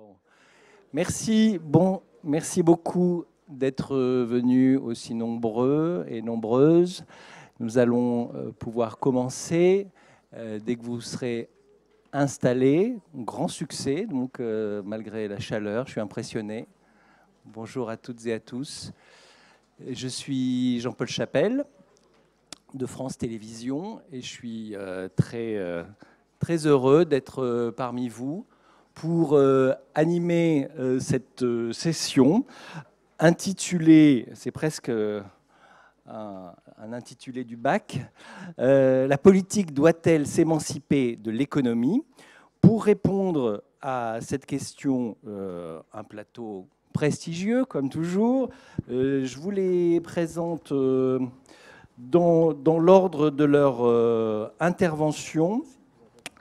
Bon. Merci beaucoup d'être venus aussi nombreux et nombreuses. Nous allons pouvoir commencer dès que vous serez installés. Grand succès, donc malgré la chaleur, je suis impressionné. Bonjour à toutes et à tous. Je suis Jean-Paul Chapelle de France Télévisions et je suis très heureux d'être parmi vous pour animer cette session intitulée, c'est presque un intitulé du bac, La politique doit-elle s'émanciper de l'économie? Pour répondre à cette question, un plateau prestigieux comme toujours, je vous les présente dans l'ordre de leur intervention.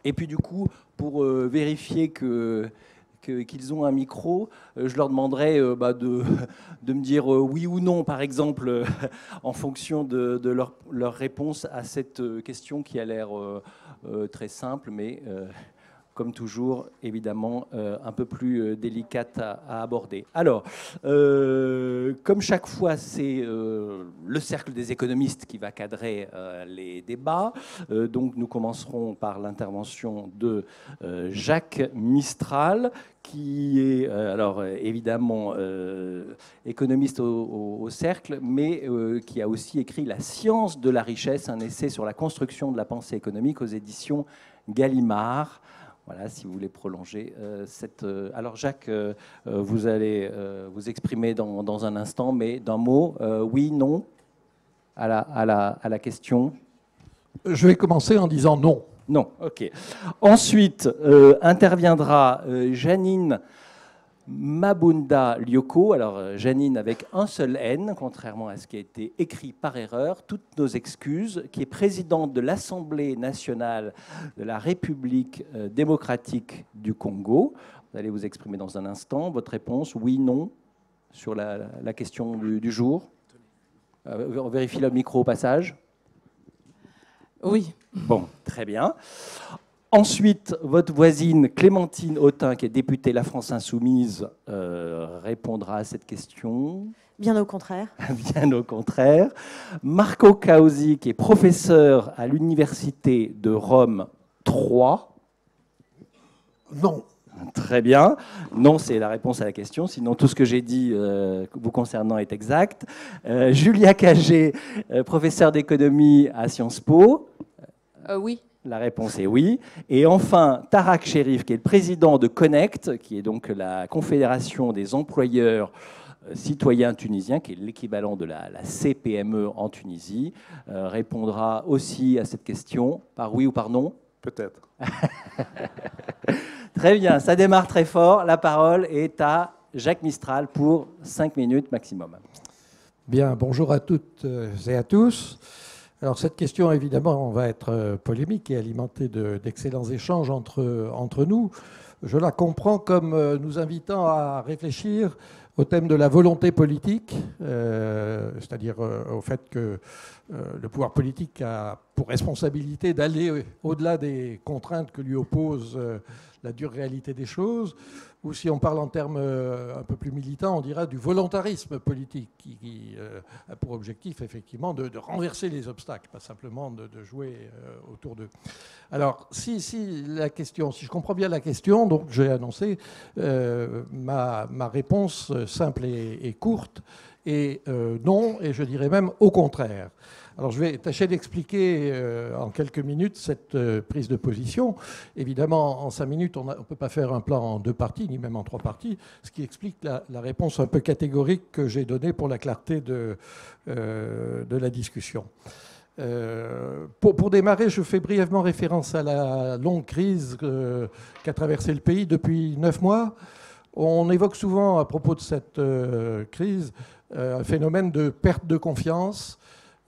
Et puis du coup, pour vérifier qu'ils ont un micro, je leur demanderai de me dire oui ou non, par exemple, en fonction de leur réponse à cette question qui a l'air très simple, mais comme toujours, évidemment, un peu plus délicate à aborder. Alors, comme chaque fois, c'est le cercle des économistes qui va cadrer les débats. Donc, nous commencerons par l'intervention de Jacques Mistral, qui est, alors évidemment, économiste au cercle, mais qui a aussi écrit La science de la richesse, un essai sur la construction de la pensée économique aux éditions Gallimard. Voilà, si vous voulez prolonger cette... Alors Jacques, vous allez vous exprimer dans un instant, mais d'un mot, oui, non, à la question. Je vais commencer en disant non. Non, ok. Ensuite, interviendra Janine Mabunda Lyoko. Alors, Janine avec un seul N, contrairement à ce qui a été écrit par erreur, toutes nos excuses, qui est présidente de l'Assemblée nationale de la République démocratique du Congo. Vous allez vous exprimer dans un instant. Votre réponse, oui, non, sur la question du jour. On vérifie le micro au passage. Oui. Bon, très bien. Ensuite, votre voisine Clémentine Autain, qui est députée La France Insoumise, répondra à cette question. Bien au contraire. Bien au contraire. Marco Causi, qui est professeur à l'Université de Rome 3. Non. Très bien. Non, c'est la réponse à la question. Sinon, tout ce que j'ai dit vous concernant est exact. Julia Cagé, professeure d'économie à Sciences Po. Oui. La réponse est oui. Et enfin, Tarak Cherif, qui est le président de Connect, qui est donc la Confédération des employeurs citoyens tunisiens, qui est l'équivalent de la CPME en Tunisie, répondra aussi à cette question par oui ou par non. Peut-être. Très bien, ça démarre très fort. La parole est à Jacques Mistral pour 5 minutes maximum. Bien, bonjour à toutes et à tous. Alors cette question, évidemment, va être polémique et alimentée d'excellents échanges entre nous. Je la comprends comme nous invitant à réfléchir au thème de la volonté politique, c'est-à-dire au fait que le pouvoir politique a pour responsabilité d'aller au-delà des contraintes que lui oppose la dure réalité des choses, ou si on parle en termes un peu plus militants, on dira du volontarisme politique qui a pour objectif effectivement de renverser les obstacles, pas simplement de jouer autour d'eux. Alors, si je comprends bien la question, donc j'ai annoncé ma réponse simple et courte, et non, et je dirais même au contraire. Alors je vais tâcher d'expliquer en quelques minutes cette prise de position. Évidemment, en 5 minutes, on ne peut pas faire un plan en 2 parties, ni même en 3 parties, ce qui explique la réponse un peu catégorique que j'ai donnée pour la clarté de la discussion. Pour démarrer, je fais brièvement référence à la longue crise qu'a traversé le pays depuis 9 mois. On évoque souvent à propos de cette crise un phénomène de perte de confiance,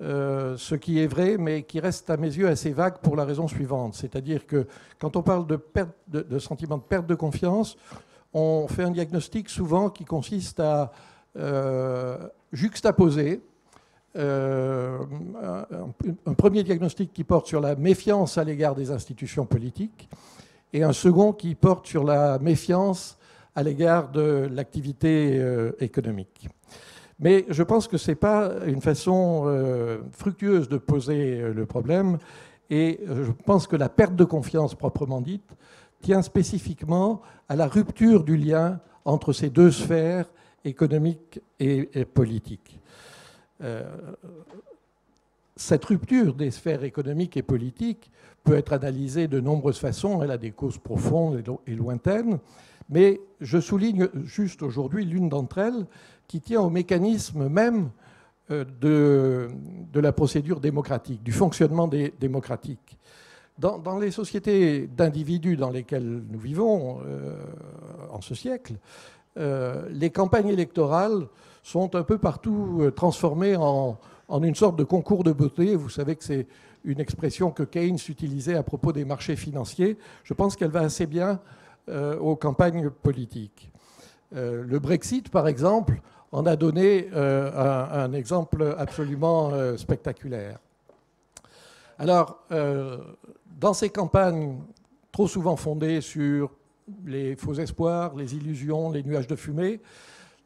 ce qui est vrai, mais qui reste à mes yeux assez vague pour la raison suivante. C'est-à-dire que quand on parle de sentiment de perte de confiance, on fait un diagnostic souvent qui consiste à juxtaposer un premier diagnostic qui porte sur la méfiance à l'égard des institutions politiques et un second qui porte sur la méfiance à l'égard de l'activité économique. Mais je pense que ce n'est pas une façon fructueuse de poser le problème, et je pense que la perte de confiance proprement dite tient spécifiquement à la rupture du lien entre ces deux sphères, économique et politique. Cette rupture des sphères économiques et politiques peut être analysée de nombreuses façons. Elle a des causes profondes et lointaines, mais je souligne juste aujourd'hui l'une d'entre elles qui tient au mécanisme même de la procédure démocratique, du fonctionnement démocratique. Dans les sociétés d'individus dans lesquelles nous vivons en ce siècle, les campagnes électorales sont un peu partout transformées en une sorte de concours de beauté. Vous savez que c'est une expression que Keynes utilisait à propos des marchés financiers. Je pense qu'elle va assez bien aux campagnes politiques. Le Brexit, par exemple, en a donné un exemple absolument spectaculaire. Alors, dans ces campagnes trop souvent fondées sur les faux espoirs, les illusions, les nuages de fumée,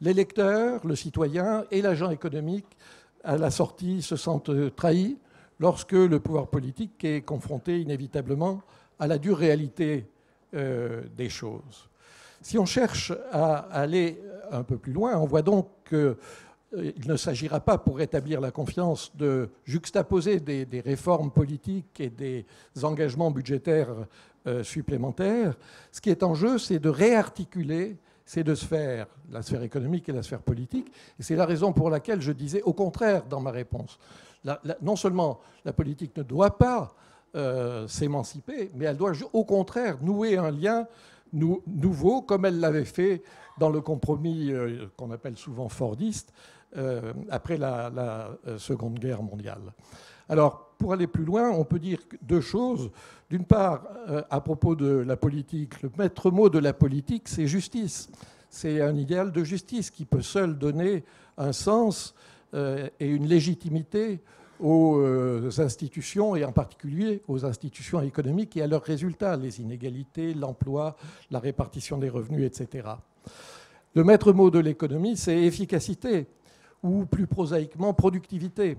l'électeur, le citoyen et l'agent économique, à la sortie, se sentent trahis lorsque le pouvoir politique est confronté inévitablement à la dure réalité des choses. Si on cherche à aller un peu plus loin, on voit donc qu'il ne s'agira pas, pour rétablir la confiance, de juxtaposer des réformes politiques et des engagements budgétaires supplémentaires. Ce qui est en jeu, c'est de réarticuler ces deux sphères, la sphère économique et la sphère politique. Et c'est la raison pour laquelle je disais, au contraire, dans ma réponse, non seulement la politique ne doit pas s'émanciper, mais elle doit au contraire nouer un lien nouveau, comme elle l'avait fait dans le compromis qu'on appelle souvent fordiste, après la Seconde Guerre mondiale. Alors, pour aller plus loin, on peut dire deux choses. D'une part, à propos de la politique, le maître mot de la politique, c'est justice. C'est un idéal de justice qui peut seul donner un sens et une légitimité aux institutions, et en particulier aux institutions économiques et à leurs résultats, les inégalités, l'emploi, la répartition des revenus, etc. Le maître mot de l'économie, c'est efficacité, ou plus prosaïquement, productivité.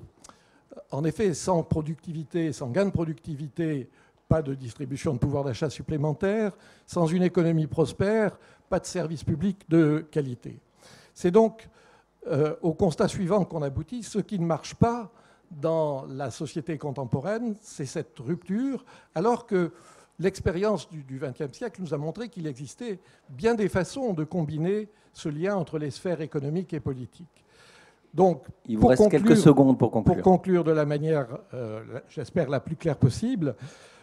En effet, sans productivité, sans gain de productivité, pas de distribution de pouvoir d'achat supplémentaire. Sans une économie prospère, pas de service public de qualité. C'est donc au constat suivant qu'on aboutit. Ce qui ne marche pas dans la société contemporaine, c'est cette rupture, alors que l'expérience du XXe siècle nous a montré qu'il existait bien des façons de combiner ce lien entre les sphères économiques et politiques. Donc, il vous reste quelques secondes pour conclure. Pour conclure de la manière, j'espère, la plus claire possible,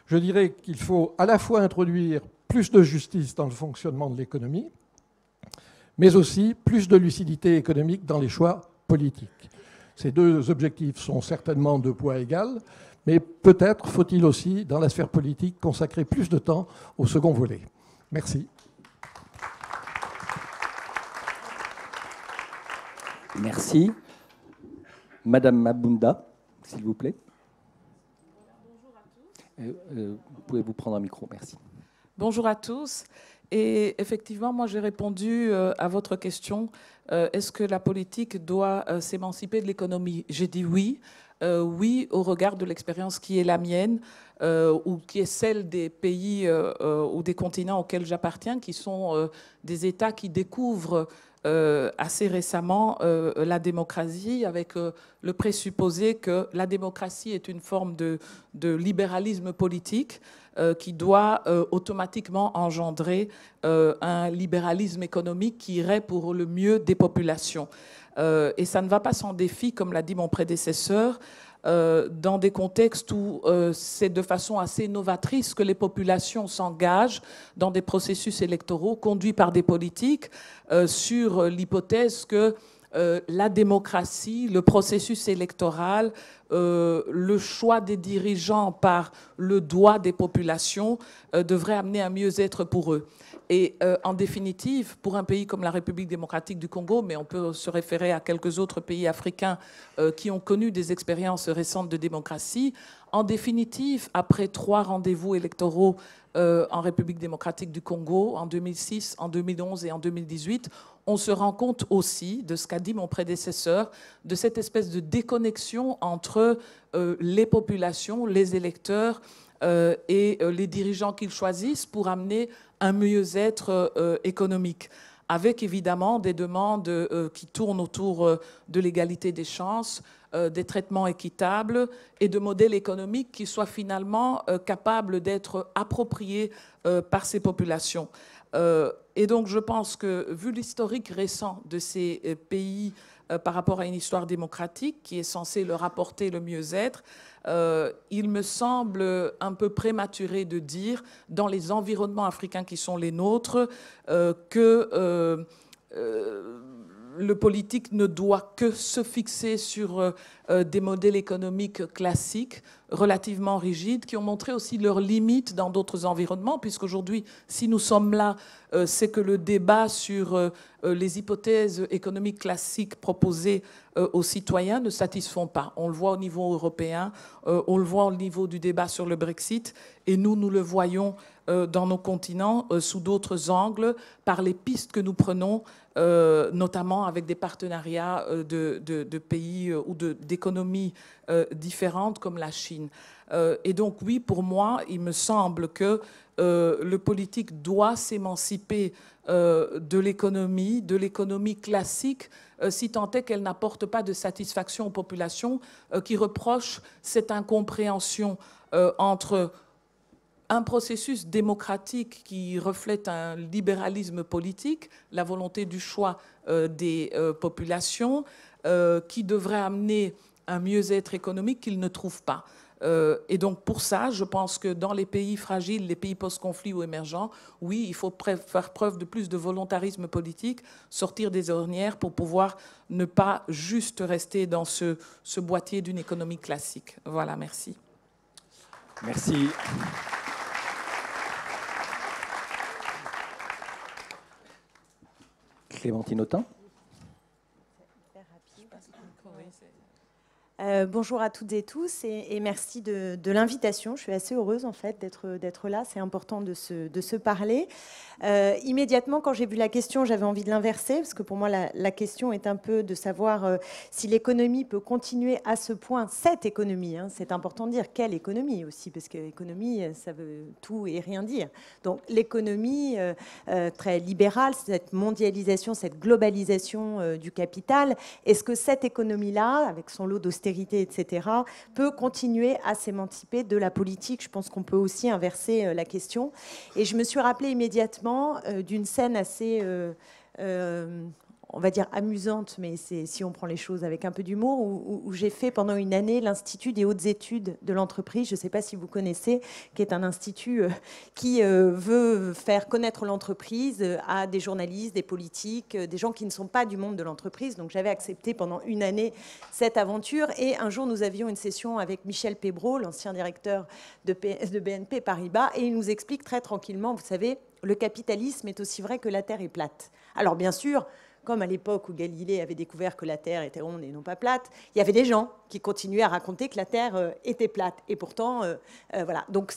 je dirais qu'il faut à la fois introduire plus de justice dans le fonctionnement de l'économie, mais aussi plus de lucidité économique dans les choix politiques. Ces deux objectifs sont certainement de poids égal, mais peut-être faut-il aussi, dans la sphère politique, consacrer plus de temps au second volet. Merci. Merci. Madame Mabunda, s'il vous plaît. Vous pouvez vous prendre un micro, merci. Bonjour à tous. Et effectivement, moi j'ai répondu à votre question. Est-ce que la politique doit s'émanciper de l'économie? J'ai dit oui. Oui, au regard de l'expérience qui est la mienne, ou qui est celle des pays ou des continents auxquels j'appartiens, qui sont des États qui découvrent assez récemment la démocratie, avec le présupposé que la démocratie est une forme de libéralisme politique qui doit automatiquement engendrer un libéralisme économique qui irait pour le mieux des populations. Et ça ne va pas sans défi, comme l'a dit mon prédécesseur, dans des contextes où c'est de façon assez novatrice que les populations s'engagent dans des processus électoraux conduits par des politiques sur l'hypothèse que la démocratie, le processus électoral, le choix des dirigeants par le doigt des populations devrait amener un mieux-être pour eux. Et en définitive, pour un pays comme la République démocratique du Congo, mais on peut se référer à quelques autres pays africains qui ont connu des expériences récentes de démocratie, en définitive, après 3 rendez-vous électoraux en République démocratique du Congo, en 2006, en 2011 et en 2018, on se rend compte aussi de ce qu'a dit mon prédécesseur, de cette espèce de déconnexion entre les populations, les électeurs et les dirigeants qu'ils choisissent pour amener un mieux-être économique, avec évidemment des demandes qui tournent autour de l'égalité des chances, des traitements équitables et de modèles économiques qui soient finalement capables d'être appropriés par ces populations. Et donc je pense que, vu l'historique récent de ces pays par rapport à une histoire démocratique qui est censée leur apporter le mieux-être, il me semble un peu prématuré de dire, dans les environnements africains qui sont les nôtres, que le politique ne doit que se fixer sur des modèles économiques classiques, relativement rigides, qui ont montré aussi leurs limites dans d'autres environnements, puisqu'aujourd'hui, si nous sommes là, c'est que le débat sur les hypothèses économiques classiques proposées aux citoyens ne satisfont pas. On le voit au niveau européen, on le voit au niveau du débat sur le Brexit, et nous le voyons dans nos continents sous d'autres angles, par les pistes que nous prenons, notamment avec des partenariats de pays ou d'économies différentes comme la Chine. Et donc oui, pour moi, il me semble que le politique doit s'émanciper de l'économie classique, si tant est qu'elle n'apporte pas de satisfaction aux populations qui reprochent cette incompréhension entre un processus démocratique qui reflète un libéralisme politique, la volonté du choix des populations, qui devrait amener un mieux-être économique qu'ils ne trouvent pas. Et donc pour ça, je pense que dans les pays fragiles, les pays post-conflit ou émergents, oui, il faut faire preuve de plus de volontarisme politique, sortir des ornières pour pouvoir ne pas juste rester dans ce boîtier d'une économie classique. Voilà, merci. Merci. Clémentine Autain. Bonjour à toutes et tous et merci de l'invitation. Je suis assez heureuse en fait d'être là. C'est important de se parler. Immédiatement, quand j'ai vu la question, j'avais envie de l'inverser parce que pour moi, la question est un peu de savoir si l'économie peut continuer à ce point, cette économie. Hein, c'est important de dire quelle économie aussi, parce que l'économie, ça veut tout et rien dire. Donc l'économie très libérale, cette mondialisation, cette globalisation du capital, est-ce que cette économie-là, avec son lot d'austérité, etc., peut continuer à s'émanciper de la politique? Je pense qu'on peut aussi inverser la question. Et je me suis rappelé immédiatement d'une scène assez, on va dire, amusante, mais si on prend les choses avec un peu d'humour, où j'ai fait pendant une année l'Institut des hautes études de l'entreprise. Je ne sais pas si vous connaissez, qui est un institut qui veut faire connaître l'entreprise à des journalistes, des politiques, des gens qui ne sont pas du monde de l'entreprise. Donc j'avais accepté pendant une année cette aventure. Et un jour, nous avions une session avec Michel Pébreau, l'ancien directeur de BNP Paribas, et il nous explique très tranquillement, vous savez, le capitalisme est aussi vrai que la Terre est plate. Alors bien sûr, comme à l'époque où Galilée avait découvert que la Terre était ronde et non pas plate, il y avait des gens qui continuaient à raconter que la Terre était plate. Et pourtant, voilà. Donc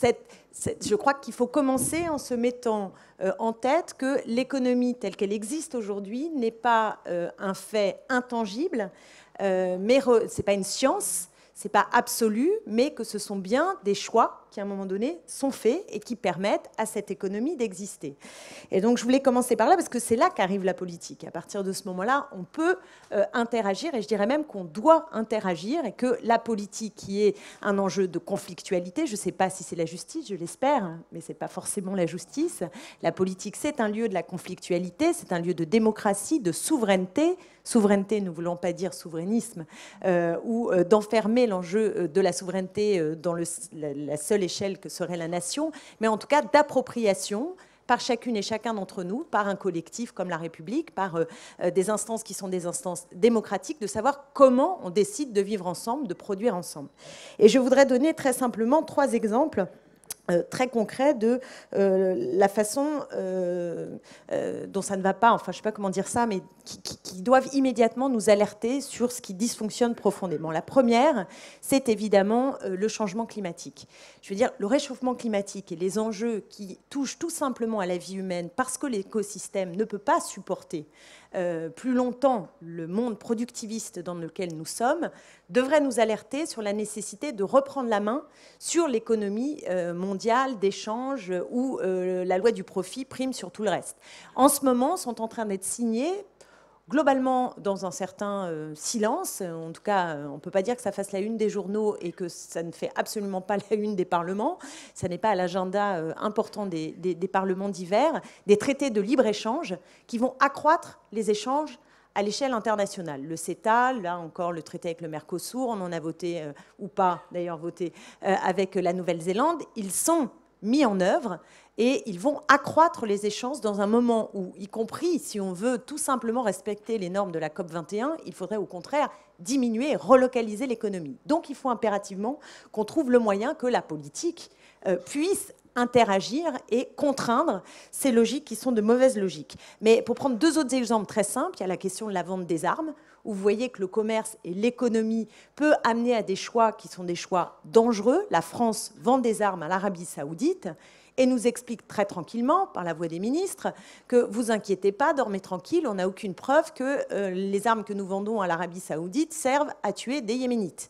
je crois qu'il faut commencer en se mettant en tête que l'économie telle qu'elle existe aujourd'hui n'est pas un fait intangible, mais ce n'est pas une science, ce n'est pas absolu, mais que ce sont bien des choix qui, à un moment donné, sont faits et qui permettent à cette économie d'exister. Et donc, je voulais commencer par là, parce que c'est là qu'arrive la politique. À partir de ce moment-là, on peut interagir, et je dirais même qu'on doit interagir, et que la politique, qui est un enjeu de conflictualité, je ne sais pas si c'est la justice, je l'espère, mais ce n'est pas forcément la justice. La politique, c'est un lieu de la conflictualité, c'est un lieu de démocratie, de souveraineté. Souveraineté, ne voulant pas dire souverainisme, ou d'enfermer l'enjeu de la souveraineté dans la seule échelle que serait la nation, mais en tout cas d'appropriation par chacune et chacun d'entre nous, par un collectif comme la République, par des instances qui sont des instances démocratiques, de savoir comment on décide de vivre ensemble, de produire ensemble. Et je voudrais donner très simplement 3 exemples très concret de la façon dont ça ne va pas, enfin je ne sais pas comment dire ça, mais qui doivent immédiatement nous alerter sur ce qui dysfonctionne profondément. La première, c'est évidemment le changement climatique. Je veux dire, le réchauffement climatique et les enjeux qui touchent tout simplement à la vie humaine parce que l'écosystème ne peut pas supporter plus longtemps le monde productiviste dans lequel nous sommes, devrait nous alerter sur la nécessité de reprendre la main sur l'économie mondiale d'échange où la loi du profit prime sur tout le reste. En ce moment, sont en train d'être signés, globalement dans un certain silence, en tout cas on ne peut pas dire que ça fasse la une des journaux et que ça ne fait absolument pas la une des parlements, ça n'est pas à l'agenda important des parlements divers, des traités de libre-échange qui vont accroître les échanges à l'échelle internationale. Le CETA, là encore le traité avec le Mercosur, on en a voté, ou pas d'ailleurs voté, avec la Nouvelle-Zélande, ils sont mis en œuvre et ils vont accroître les échanges dans un moment où, y compris si on veut tout simplement respecter les normes de la COP21, il faudrait au contraire diminuer et relocaliser l'économie. Donc il faut impérativement qu'on trouve le moyen que la politique puisse interagir et contraindre ces logiques qui sont de mauvaises logiques. Mais pour prendre 2 autres exemples très simples, il y a la question de la vente des armes, où vous voyez que le commerce et l'économie peut amener à des choix qui sont des choix dangereux. La France vend des armes à l'Arabie saoudite et nous explique très tranquillement, par la voix des ministres, que vous inquiétez pas, dormez tranquille, on n'a aucune preuve que les armes que nous vendons à l'Arabie saoudite servent à tuer des Yéménites.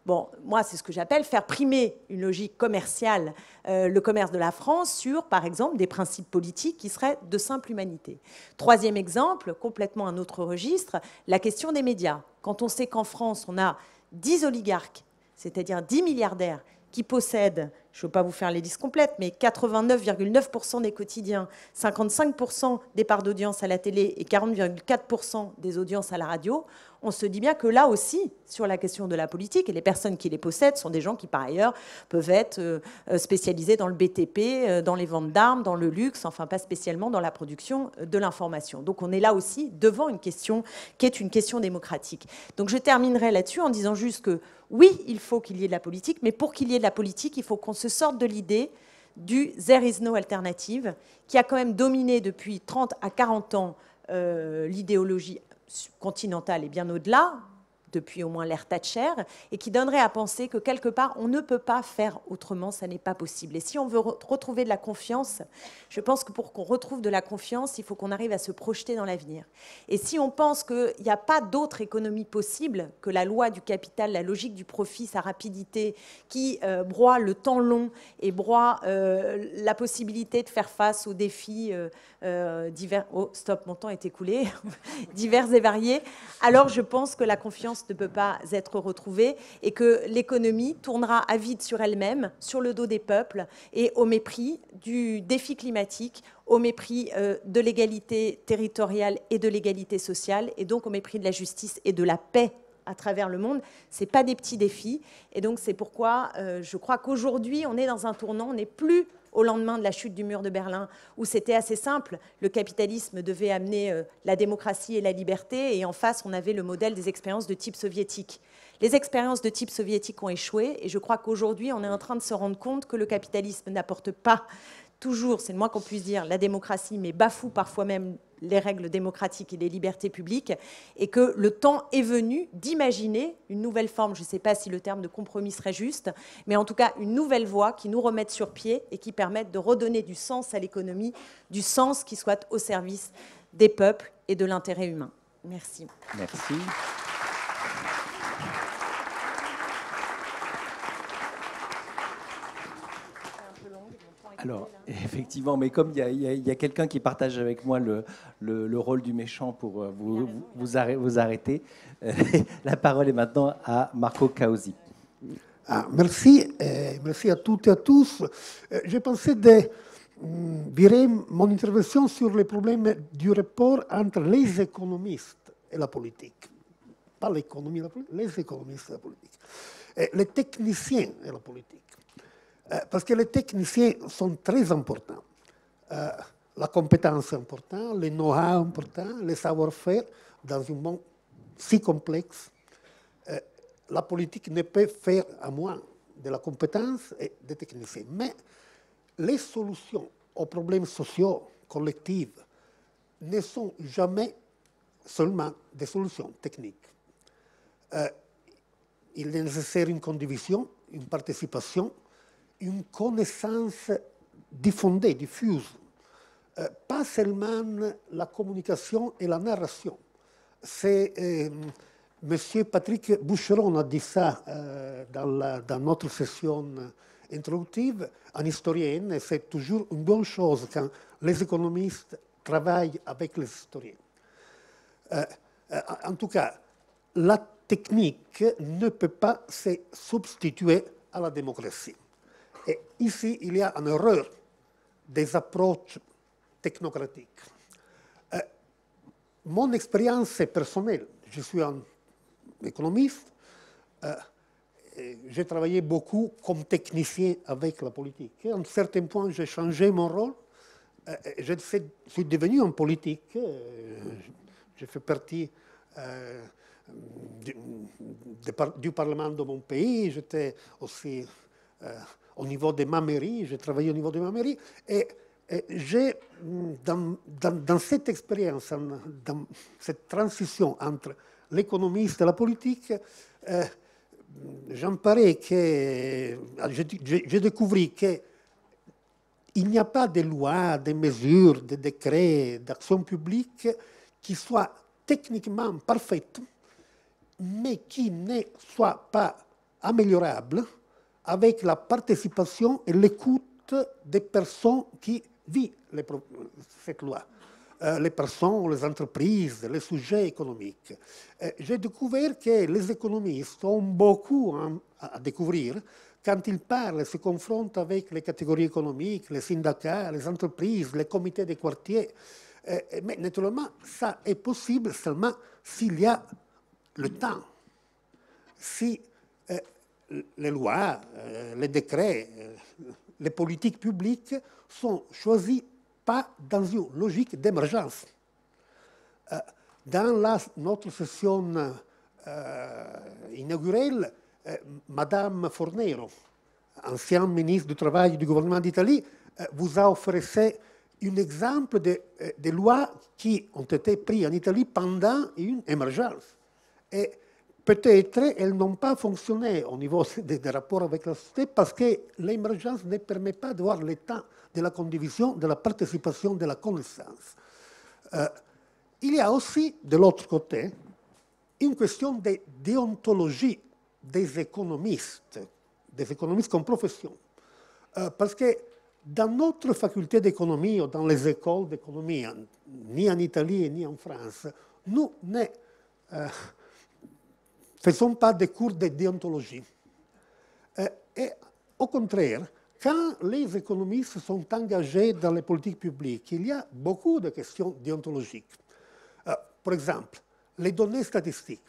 Bon, moi, c'est ce que j'appelle faire primer une logique commerciale, le commerce de la France, sur, par exemple, des principes politiques qui seraient de simple humanité. 3e exemple, complètement un autre registre, la question des médias. Quand on sait qu'en France, on a 10 oligarques, c'est-à-dire 10 milliardaires, qui possèdent, je ne veux pas vous faire les listes complètes, mais 89,9% des quotidiens, 55% des parts d'audience à la télé et 40,4% des audiences à la radio, on se dit bien que là aussi, sur la question de la politique, et les personnes qui les possèdent sont des gens qui, par ailleurs, peuvent être spécialisés dans le BTP, dans les ventes d'armes, dans le luxe, enfin pas spécialement dans la production de l'information. Donc on est là aussi devant une question qui est une question démocratique. Donc je terminerai là-dessus en disant juste que oui, il faut qu'il y ait de la politique, mais pour qu'il y ait de la politique, il faut qu'on se sorte de l'idée du « there is no alternative » qui a quand même dominé depuis 30 à 40 ans l'idéologie continentale et bien au-delà, depuis au moins l'ère Thatcher, et qui donnerait à penser que quelque part, on ne peut pas faire autrement, ça n'est pas possible. Et si on veut retrouver de la confiance, je pense que pour qu'on retrouve de la confiance, il faut qu'on arrive à se projeter dans l'avenir. Et si on pense qu'il n'y a pas d'autre économie possible que la loi du capital, la logique du profit, sa rapidité, qui broie le temps long et broie la possibilité de faire face aux défis divers... Oh, stop, mon temps est écoulé. Divers et variés. Alors, je pense que la confiance ne peut pas être retrouvée et que l'économie tournera à vide sur elle-même, sur le dos des peuples et au mépris du défi climatique, au mépris de l'égalité territoriale et de l'égalité sociale et donc au mépris de la justice et de la paix à travers le monde. Ce n'est pas des petits défis et donc c'est pourquoi je crois qu'aujourd'hui on est dans un tournant, on n'est plus au lendemain de la chute du mur de Berlin, où c'était assez simple, le capitalisme devait amener la démocratie et la liberté, et en face, on avait le modèle des expériences de type soviétique. Les expériences de type soviétique ont échoué, et je crois qu'aujourd'hui, on est en train de se rendre compte que le capitalisme n'apporte pas toujours, c'est le moins qu'on puisse dire, la démocratie, mais bafoue parfois même les règles démocratiques et les libertés publiques, et que le temps est venu d'imaginer une nouvelle forme, je ne sais pas si le terme de compromis serait juste, mais en tout cas une nouvelle voie qui nous remette sur pied et qui permette de redonner du sens à l'économie, du sens qui soit au service des peuples et de l'intérêt humain. Merci. Merci. Alors, effectivement, mais comme il y a quelqu'un qui partage avec moi le rôle du méchant pour vous arrêter, la parole est maintenant à Marco Causi. Merci, merci à toutes et à tous. J'ai pensé de virer mon intervention sur les problèmes du rapport entre les économistes et la politique. Pas l'économie et la politique, les économistes et la politique. Et les techniciens et la politique. Parce que les techniciens sont très importants. La compétence est importante, le know-how important, le savoir-faire dans un monde si complexe. La politique ne peut faire à moins de la compétence et des techniciens. Mais les solutions aux problèmes sociaux, collectifs, ne sont jamais seulement des solutions techniques. Il est nécessaire une condivision, une participation, une connaissance diffondée, diffuse. Pas seulement la communication et la narration. C'est M. Patrick Boucheron a dit ça dans notre session introductive, un historien, et c'est toujours une bonne chose quand les économistes travaillent avec les historiens. En tout cas, la technique ne peut pas se substituer à la démocratie. Et ici, il y a une erreur des approches technocratiques. Mon expérience est personnelle. Je suis un économiste. J'ai travaillé beaucoup comme technicien avec la politique. À un certain point, j'ai changé mon rôle. Je suis devenu un politique. J'ai fait partie du Parlement de mon pays. J'étais aussi au niveau de ma mairie. J'ai travaillé au niveau de ma mairie. Et j'ai, dans cette expérience, dans cette transition entre l'économiste et la politique, j'emparais que j'ai découvert qu'il n'y a pas de lois, de mesures, de décrets, d'actions publiques qui soient techniquement parfaites, mais qui ne soient pas améliorables avec la participation et l'écoute des personnes qui vivent cette loi. Les personnes, les entreprises, les sujets économiques. J'ai découvert que les économistes ont beaucoup à découvrir quand ils parlent, se confrontent avec les catégories économiques, les syndicats, les entreprises, les comités de quartier. Mais naturellement, ça est possible seulement s'il y a le temps. Si les lois, les décrets, les politiques publiques sont choisis pas dans une logique d'émergence. Dans notre session inaugurale, Madame Fornero, ancienne ministre du Travail du gouvernement d'Italie, vous a offert un exemple de lois qui ont été prises en Italie pendant une émergence. Et peut-être elles n'ont pas fonctionné au niveau des rapports avec la société parce que l'émergence ne permet pas d'avoir le temps de la condivision, de la participation, de la connaissance. Il y a aussi, de l'autre côté, une question de déontologie des économistes comme profession. Parce que dans notre faculté d'économie ou dans les écoles d'économie, ni en Italie ni en France, nous ne faisons pas de cours de déontologie. Et au contraire, quand les économistes sont engagés dans les politiques publiques, il y a beaucoup de questions déontologiques. Par exemple, les données statistiques.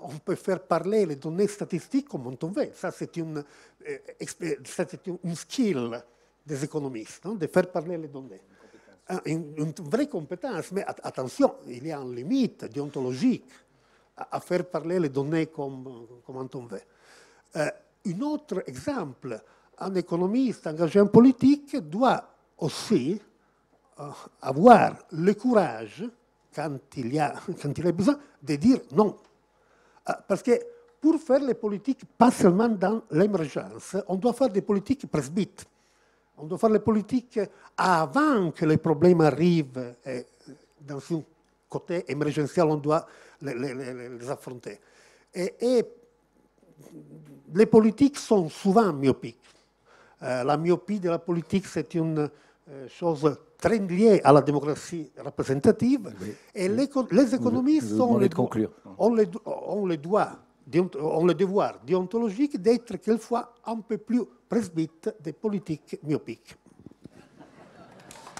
On peut faire parler les données statistiques comme on veut. Ça, c'est une skill des économistes, hein, de faire parler les données. Une vraie compétence, mais attention, il y a une limite déontologique à faire parler les données comme on veut. Un autre exemple, un économiste engagé en politique doit aussi avoir le courage, quand il a besoin, de dire non. Parce que pour faire les politiques, pas seulement dans l'émergence, on doit faire des politiques presbytes. On doit faire les politiques avant que les problèmes arrivent. Et dans un côté émergentiel, on doit les affronter. Et les politiques sont souvent myopiques. La myopie de la politique, c'est une chose très liée à la démocratie représentative. Oui. Et les économistes ont le devoir déontologique d'être quelquefois un peu plus presbytes des politiques myopiques.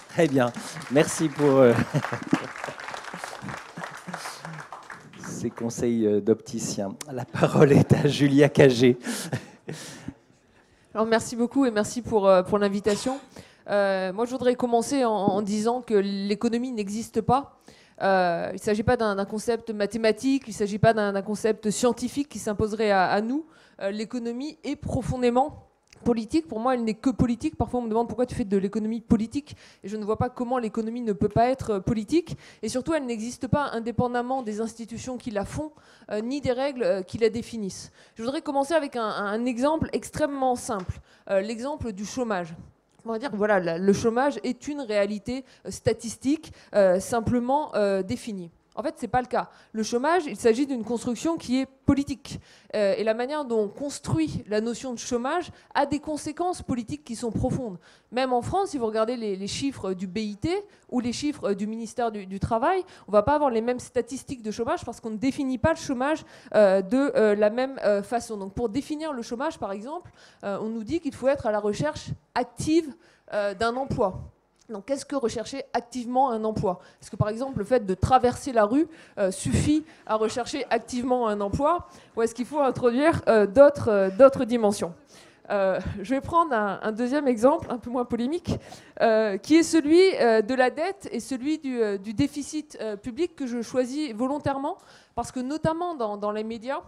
Très bien. Merci pour ces conseils d'opticien. La parole est à Julia Cagé. Alors, merci beaucoup et merci pour l'invitation. Moi, je voudrais commencer en disant que l'économie n'existe pas. Il ne s'agit pas d'un concept mathématique, il ne s'agit pas d'un concept scientifique qui s'imposerait à nous. L'économie est profondément politique. Pour moi, elle n'est que politique. Parfois, on me demande pourquoi tu fais de l'économie politique, et je ne vois pas comment l'économie ne peut pas être politique. Et surtout, elle n'existe pas indépendamment des institutions qui la font, ni des règles qui la définissent. Je voudrais commencer avec un exemple extrêmement simple, l'exemple du chômage. On va dire que voilà, le chômage est une réalité statistique simplement définie. En fait, ce n'est pas le cas. Le chômage, il s'agit d'une construction qui est politique. Et la manière dont on construit la notion de chômage a des conséquences politiques qui sont profondes. Même en France, si vous regardez les chiffres du BIT ou les chiffres du ministère du Travail, on ne va pas avoir les mêmes statistiques de chômage parce qu'on ne définit pas le chômage de la même façon. Donc pour définir le chômage, par exemple, on nous dit qu'il faut être à la recherche active d'un emploi. Donc, qu'est-ce que rechercher activement un emploi? Est-ce que, par exemple, le fait de traverser la rue suffit à rechercher activement un emploi? Ou est-ce qu'il faut introduire d'autres dimensions? Je vais prendre un deuxième exemple, un peu moins polémique, qui est celui de la dette et celui du déficit public que je choisis volontairement, parce que notamment dans les médias,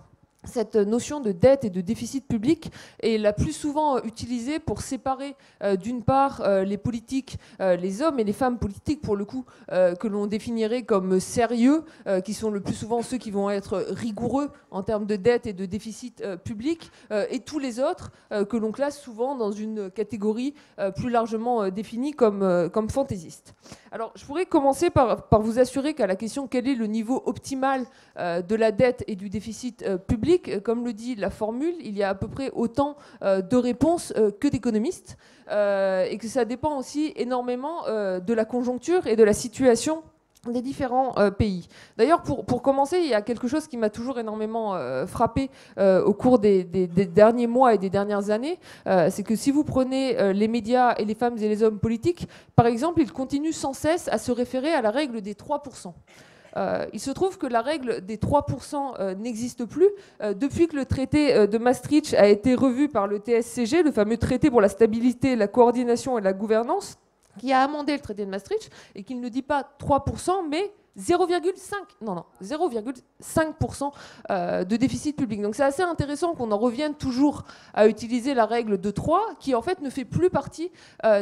cette notion de dette et de déficit public est la plus souvent utilisée pour séparer d'une part les politiques, les hommes et les femmes politiques pour le coup, que l'on définirait comme sérieux, qui sont le plus souvent ceux qui vont être rigoureux en termes de dette et de déficit public, et tous les autres que l'on classe souvent dans une catégorie plus largement définie comme fantaisistes. Alors je pourrais commencer par vous assurer qu'à la question quel est le niveau optimal de la dette et du déficit public, comme le dit la formule, il y a à peu près autant de réponses que d'économistes, et que ça dépend aussi énormément de la conjoncture et de la situation des différents pays. D'ailleurs, pour commencer, il y a quelque chose qui m'a toujours énormément frappé au cours des derniers mois et des dernières années, c'est que si vous prenez les médias et les femmes et les hommes politiques, par exemple, ils continuent sans cesse à se référer à la règle des 3%. Il se trouve que la règle des 3% n'existe plus depuis que le traité de Maastricht a été revu par le TSCG, le fameux traité pour la stabilité, la coordination et la gouvernance, qui a amendé le traité de Maastricht et qui ne dit pas 3%, mais 0,5% de déficit public. Donc c'est assez intéressant qu'on en revienne toujours à utiliser la règle de 3, qui en fait ne fait plus partie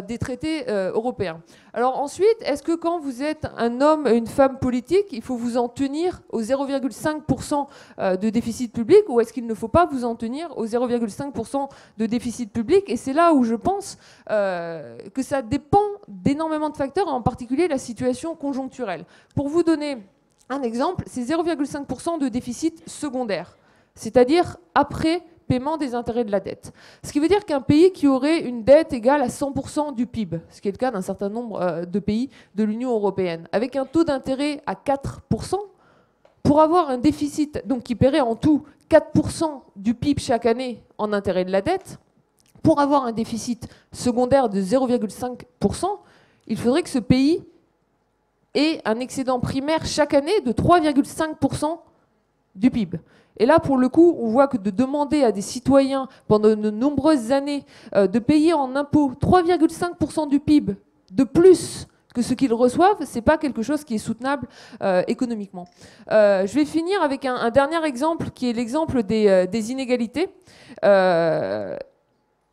des traités européens. Alors ensuite, est-ce que quand vous êtes un homme et une femme politique, il faut vous en tenir aux 0,5% de déficit public, ou est-ce qu'il ne faut pas vous en tenir aux 0,5% de déficit public? Et c'est là où je pense que ça dépend d'énormément de facteurs, en particulier la situation conjoncturelle. Pour vous donner un exemple, c'est 0,5% de déficit secondaire, c'est-à-dire après paiement des intérêts de la dette. Ce qui veut dire qu'un pays qui aurait une dette égale à 100% du PIB, ce qui est le cas d'un certain nombre de pays de l'Union européenne, avec un taux d'intérêt à 4%, pour avoir un déficit donc qui paierait en tout 4% du PIB chaque année en intérêt de la dette, pour avoir un déficit secondaire de 0,5%, il faudrait que ce pays ait un excédent primaire chaque année de 3,5% du PIB. Et là, pour le coup, on voit que de demander à des citoyens pendant de nombreuses années de payer en impôts 3,5% du PIB de plus que ce qu'ils reçoivent, ce n'est pas quelque chose qui est soutenable économiquement. Je vais finir avec un dernier exemple, qui est l'exemple des inégalités.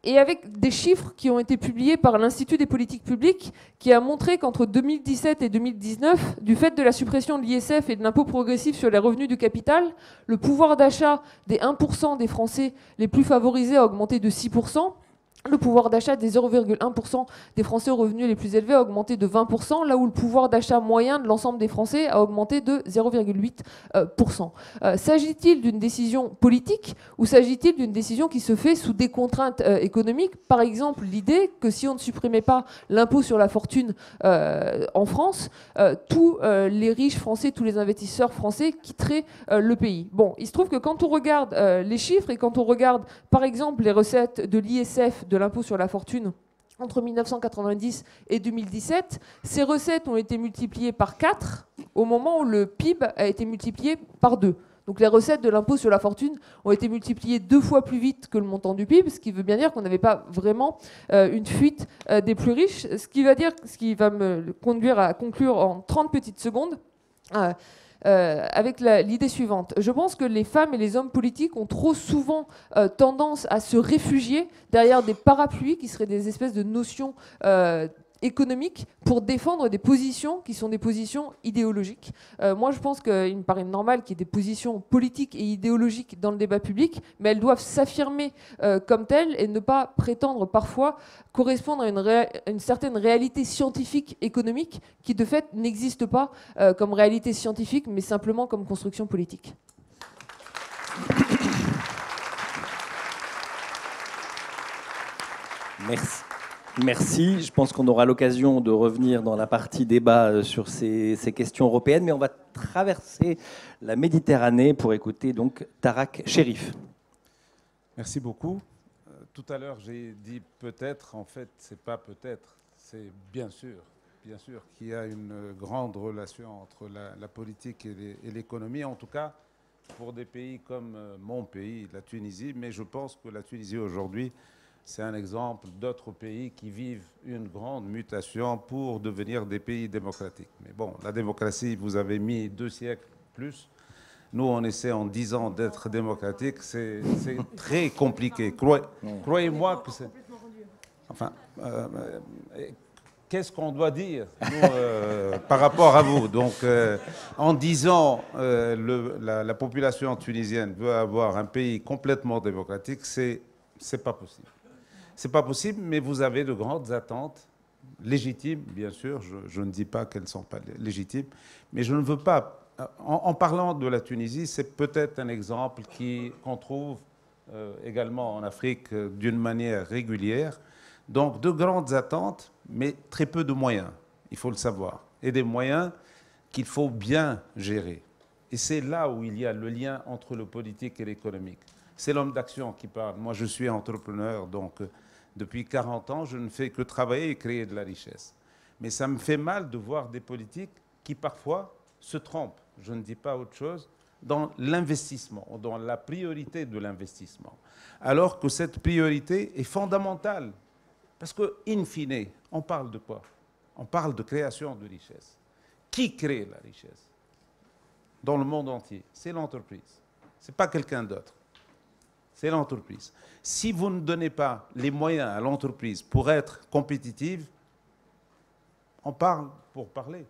Et avec des chiffres qui ont été publiés par l'Institut des politiques publiques, qui a montré qu'entre 2017 et 2019, du fait de la suppression de l'ISF et de l'impôt progressif sur les revenus du capital, le pouvoir d'achat des 1% des Français les plus favorisés a augmenté de 6%. Le pouvoir d'achat des 0,1% des Français aux revenus les plus élevés a augmenté de 20%, là où le pouvoir d'achat moyen de l'ensemble des Français a augmenté de 0,8%. S'agit-il d'une décision politique ou s'agit-il d'une décision qui se fait sous des contraintes économiques? Par exemple, l'idée que si on ne supprimait pas l'impôt sur la fortune en France, tous les riches français, tous les investisseurs français quitteraient le pays. Bon, il se trouve que quand on regarde les chiffres et quand on regarde par exemple les recettes de l'ISF, de l'impôt sur la fortune, entre 1990 et 2017, ces recettes ont été multipliées par 4 au moment où le PIB a été multiplié par 2. Donc les recettes de l'impôt sur la fortune ont été multipliées 2 fois plus vite que le montant du PIB, ce qui veut bien dire qu'on n'avait pas vraiment une fuite des plus riches, ce qui va me conduire à conclure en 30 petites secondes. Avec l'idée suivante. Je pense que les femmes et les hommes politiques ont trop souvent tendance à se réfugier derrière des parapluies qui seraient des espèces de notions économiques pour défendre des positions qui sont des positions idéologiques. Moi, je pense qu'il me paraît normal qu'il y ait des positions politiques et idéologiques dans le débat public, mais elles doivent s'affirmer comme telles et ne pas prétendre parfois correspondre à une certaine réalité scientifique économique qui, de fait, n'existe pas comme réalité scientifique, mais simplement comme construction politique. Merci. Merci. Je pense qu'on aura l'occasion de revenir dans la partie débat sur ces questions européennes, mais on va traverser la Méditerranée pour écouter donc Tarak Cherif. Merci beaucoup. Tout à l'heure, j'ai dit peut-être. En fait, c'est pas peut-être. C'est bien sûr qu'il y a une grande relation entre la politique et l'économie. En tout cas, pour des pays comme mon pays, la Tunisie. Mais je pense que la Tunisie aujourd'hui, c'est un exemple d'autres pays qui vivent une grande mutation pour devenir des pays démocratiques. Mais bon, la démocratie, vous avez mis 2 siècles plus. Nous, on essaie en 10 ans d'être démocratique. C'est très compliqué. Croyez-moi que c'est... Enfin, qu'est-ce qu'on doit dire nous, par rapport à vous? Donc, en 10 ans, la population tunisienne veut avoir un pays complètement démocratique. C'est pas possible. C'est pas possible, mais vous avez de grandes attentes, légitimes, bien sûr. Je ne dis pas qu'elles ne sont pas légitimes, mais je ne veux pas... En parlant de la Tunisie, c'est peut-être un exemple qu'on trouve également en Afrique d'une manière régulière. Donc, de grandes attentes, mais très peu de moyens, il faut le savoir. Et des moyens qu'il faut bien gérer. Et c'est là où il y a le lien entre le politique et l'économique. C'est l'homme d'action qui parle. Moi, je suis entrepreneur, donc depuis 40 ans, je ne fais que travailler et créer de la richesse. Mais ça me fait mal de voir des politiques qui, parfois, se trompent, je ne dis pas autre chose, dans l'investissement, dans la priorité de l'investissement. Alors que cette priorité est fondamentale. Parce que, in fine, on parle de quoi? On parle de création de richesse. Qui crée la richesse dans le monde entier? C'est l'entreprise. Ce n'est pas quelqu'un d'autre. C'est l'entreprise. Si vous ne donnez pas les moyens à l'entreprise pour être compétitive, on parle pour parler.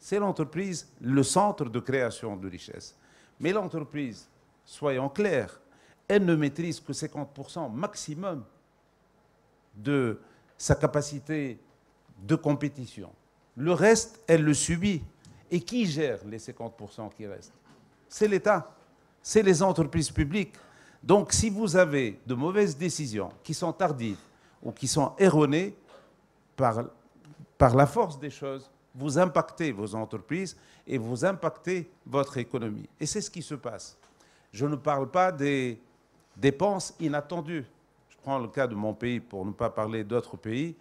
C'est l'entreprise le centre de création de richesse. Mais l'entreprise, soyons clairs, elle ne maîtrise que 50% maximum de sa capacité de compétition. Le reste, elle le subit. Et qui gère les 50% qui restent? C'est l'État, c'est les entreprises publiques. Donc, si vous avez de mauvaises décisions qui sont tardives ou qui sont erronées, par la force des choses, vous impactez vos entreprises et vous impactez votre économie. Et c'est ce qui se passe. Je ne parle pas des dépenses inattendues. Je prends le cas de mon pays pour ne pas parler d'autres pays.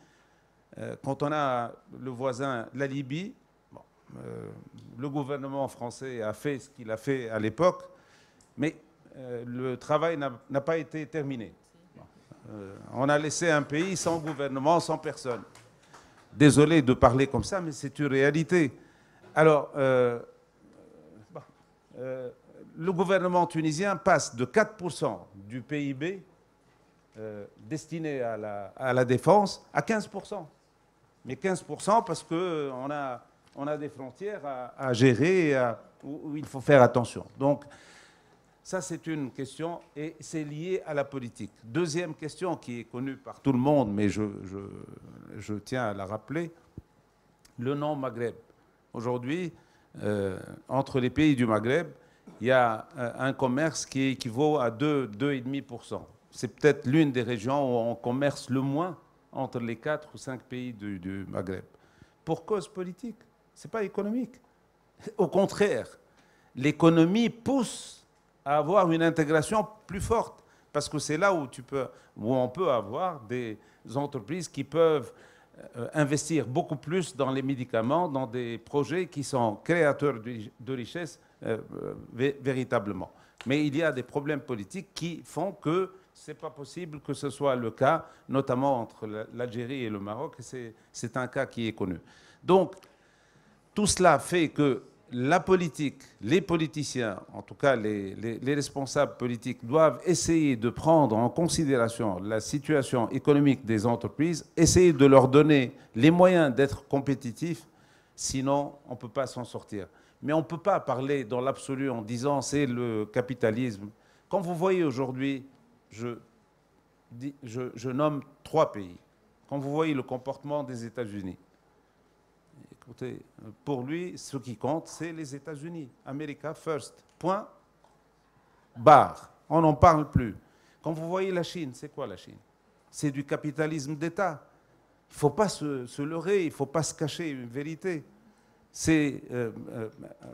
Quand on a le voisin, la Libye, le gouvernement français a fait ce qu'il a fait à l'époque, mais le travail n'a pas été terminé. On a laissé un pays sans gouvernement, sans personne. Désolé de parler comme ça, mais c'est une réalité. Alors, le gouvernement tunisien passe de 4% du PIB destiné à la défense à 15%. Mais 15% parce qu'on a des frontières à gérer où il faut faire attention. Donc, ça, c'est une question et c'est lié à la politique. Deuxième question qui est connue par tout le monde, mais je tiens à la rappeler, le nom Maghreb. Aujourd'hui, entre les pays du Maghreb, il y a un commerce qui équivaut à 2,5%. C'est peut-être l'une des régions où on commerce le moins entre les 4 ou 5 pays du Maghreb. Pour cause politique, ce n'est pas économique. Au contraire, l'économie pousse à avoir une intégration plus forte, parce que c'est là où on peut avoir des entreprises qui peuvent investir beaucoup plus dans les médicaments, dans des projets qui sont créateurs de richesse véritablement. Mais il y a des problèmes politiques qui font que ce n'est pas possible que ce soit le cas, notamment entre l'Algérie et le Maroc. C'est un cas qui est connu. Donc, tout cela fait que la politique, les politiciens, en tout cas les responsables politiques, doivent essayer de prendre en considération la situation économique des entreprises, essayer de leur donner les moyens d'être compétitifs, sinon on ne peut pas s'en sortir. Mais on ne peut pas parler dans l'absolu en disant c'est le capitalisme. Quand vous voyez aujourd'hui, je nomme 3 pays. Quand vous voyez le comportement des États-Unis, écoutez, pour lui, ce qui compte, c'est les États-Unis. America first. Point. Barre. On n'en parle plus. Quand vous voyez la Chine, c'est quoi la Chine? C'est du capitalisme d'État. Il ne faut pas se leurrer, il ne faut pas se cacher une vérité. C'est